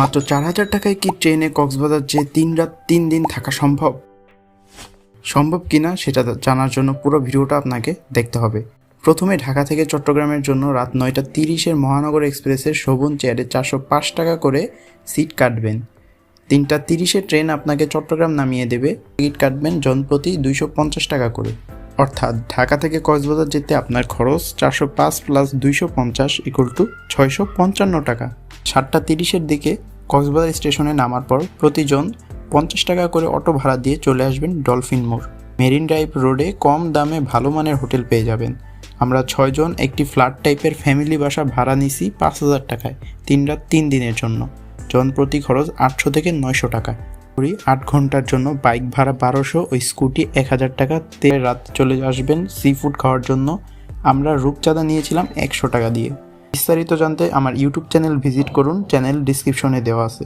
মাত্র 4,000 টাকায় কি ট্রেনে কক্সবাজার যে 3 রাত 3 দিন থাকা সম্ভব? সম্ভব কিনা সেটা জানার জন্য পুরো ভিডিওটা আপনাকে দেখতে হবে। প্রথমে ঢাকা থেকে চট্টগ্রামের জন্য রাত 9:30 মহানগর এক্সপ্রেসের শোভন চেয়ারে 405 টাকা করে সিট কাটবেন। 3:30 ট্রেন আপনাকে চট্টগ্রাম নামিয়ে দেবে। টিকিট কাটবেন জনপ্রতি 250 টাকা করে। অর্থাৎ ঢাকা থেকে কক্সবাজার যেতে আপনার খরচ 405 প্লাস 250 = 655 টাকা। 7:30 দিকে কক্সবাজার স্টেশনে নামার পর প্রতিজন 50 টাকা করে অটো ভাড়া দিয়ে চলে আসবেন ডলফিন মোড়। মেরিন ড্রাইভ রোডে কম দামে ভালো মানের হোটেল পেয়ে যাবেন। আমরা 6 জন একটি ফ্ল্যাট টাইপের ফ্যামিলি বাসা ভাড়া নিছি 5,000 টাকায় 3 রাত 3 দিনের জন্য। জন প্রতি খরচ 800 থেকে 900 টাকা। 8 ঘন্টার জন্য বাইক ভাড়া 1200 ও স্কুটি 1000 টাকা। রাত চলে আসবেন সি ফুড খাওয়ার জন্য। আমরা রূপচাঁদা নিয়েছিলাম 100 টাকা দিয়ে। বিস্তারিত জানতে আমার ইউটিউব চ্যানেল ভিজিট করুন, চ্যানেল ডিসক্রিপশনে দেওয়া আছে।